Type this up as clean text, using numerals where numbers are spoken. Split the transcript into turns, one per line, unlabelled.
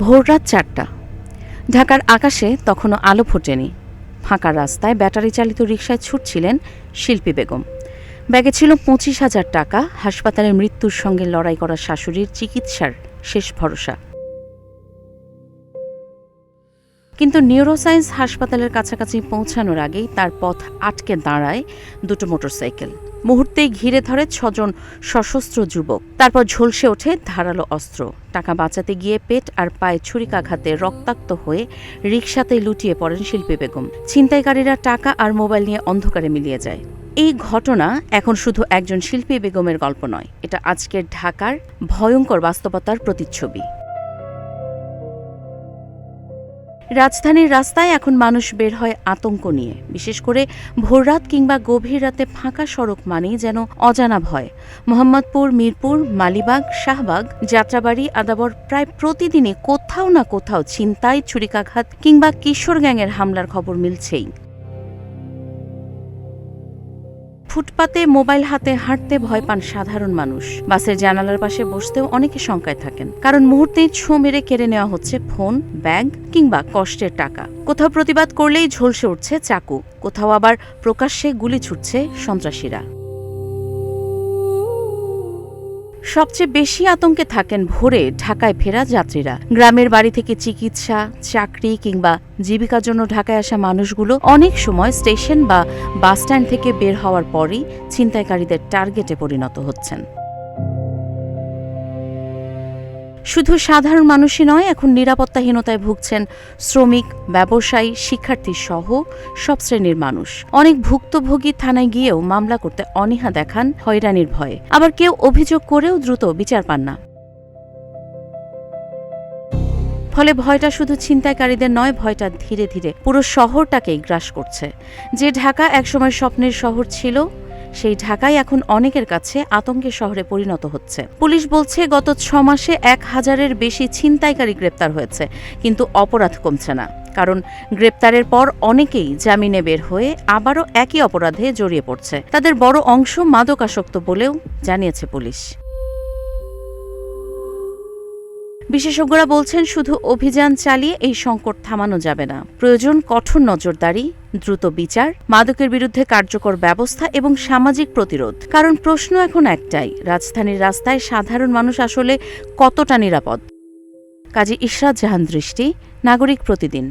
ভোররাত ৪টা। ঢাকার আকাশে তখনও আলো ফোটেনি। ফাঁকা রাস্তায় ব্যাটারি চালিত রিকশায় ছুটছিলেন শিল্পী বেগম। ব্যাগে ছিল ২৫,০০০ টাকা, হাসপাতালে মৃত্যুর সঙ্গে লড়াই করা শাশুড়ির চিকিৎসার শেষ ভরসা। কিন্তু নিউরোসায়েন্স হাসপাতালের কাছাকাছি পৌঁছানোর আগেই তার পথ আটকে দাঁড়ায় দুটো মোটরসাইকেল। মুহূর্তেই ঘিরে ধরে ৬ জন সশস্ত্র যুবক। তারপর ঝলসে ওঠে ধারালো অস্ত্র। টাকা বাঁচাতে গিয়ে পেট আর পায়ে ছুরিকাঘাতে রক্তাক্ত হয়ে রিকশাতেই লুটিয়ে পড়েন শিল্পী বেগম। ছিনতাইকারীরা টাকা আর মোবাইল নিয়ে অন্ধকারে মিলিয়ে যায়। এই ঘটনা এখন শুধু একজন শিল্পী বেগমের গল্প নয়, এটা আজকের ঢাকার ভয়ঙ্কর বাস্তবতার প্রতিচ্ছবি। রাজধানীর রাস্তায় এখন মানুষ বের হয় আতঙ্ক নিয়ে, বিশেষ করে ভোররাত কিংবা গভীর রাতে ফাঁকা সড়ক মানেই যেন অজানা ভয়। মোহাম্মদপুর, মিরপুর, মালিবাগ, শাহবাগ, যাত্রাবাড়ি, আদাবর প্রায় প্রতিদিনই কোথাও না কোথাও ছিনতাই, ছুরিকাঘাত কিংবা কিশোর গ্যাংয়ের হামলার খবর মিলছেই। ফুটপাতে মোবাইল হাতে হাঁটতে ভয় পান সাধারণ মানুষ। বাসের জানালার পাশে বসতেও অনেকে শঙ্কায় থাকেন, কারণ মুহূর্তেই ছোঁ মেরে কেড়ে নেওয়া হচ্ছে ফোন, ব্যাগ কিংবা কষ্টের টাকা। কোথাও প্রতিবাদ করলেই ঝলসে উঠছে চাকু, কোথাও আবার প্রকাশ্যে গুলি ছুটছে সন্ত্রাসীরা। সবচেয়ে বেশি আতঙ্কে থাকেন ভোরে ঢাকায় ফেরা যাত্রীরা। গ্রামের বাড়ি থেকে চিকিৎসা, চাকরি কিংবা জীবিকার জন্য ঢাকায় আসা মানুষগুলো অনেক সময় স্টেশন বা বাসস্ট্যান্ড থেকে বের হওয়ার পরই ছিনতাইকারীদের টার্গেটে পরিণত হচ্ছেন। শুধু সাধারণ মানুষই নয়, এখন নিরাপত্তাহীনতায় ভুগছেন শ্রমিক, ব্যবসায়ী, শিক্ষার্থী সহ সব শ্রেণীর মানুষ। অনেক ভুক্তভোগী থানায় গিয়েও মামলা করতে অনীহা দেখান হয়রানির ভয়ে। আবার কেউ অভিযোগ করেও দ্রুত বিচার পান না। ফলে ভয়টা শুধু ছিনতাইকারীদের নয়, ভয়টা ধীরে ধীরে পুরো শহরটাকেই গ্রাস করছে। যে ঢাকা একসময় স্বপ্নের শহর ছিল, সেই ঢাকাই এখন অনেকের কাছে আতঙ্কের শহরে পরিণত হচ্ছে। পুলিশ বলছে গত ৬ মাসে ১,০০০-এর বেশি ছিনতাইকারী গ্রেপ্তার হয়েছে, কিন্তু অপরাধ কমছে না। কারণ গ্রেপ্তারের পর অনেকেই জামিনে বের হয়ে আবারও একই অপরাধে জড়িয়ে পড়ছে। তাদের বড় অংশ মাদকাসক্ত বলেও জানিয়েছে পুলিশ। বিশেষজ্ঞরা বলছেন, শুধু অভিযান চালিয়ে এই সংকট থামানো যাবে না। প্রয়োজন কঠোর নজরদারি, দ্রুত বিচার, মাদকের বিরুদ্ধে কার্যকর ব্যবস্থা এবং সামাজিক প্রতিরোধ। কারণ প্রশ্ন এখন একটাই, রাজধানীর রাস্তায় সাধারণ মানুষ আসলে কতটা নিরাপদ? কাজী ইশরাত জাহান দৃষ্টি, নাগরিক প্রতিদিন।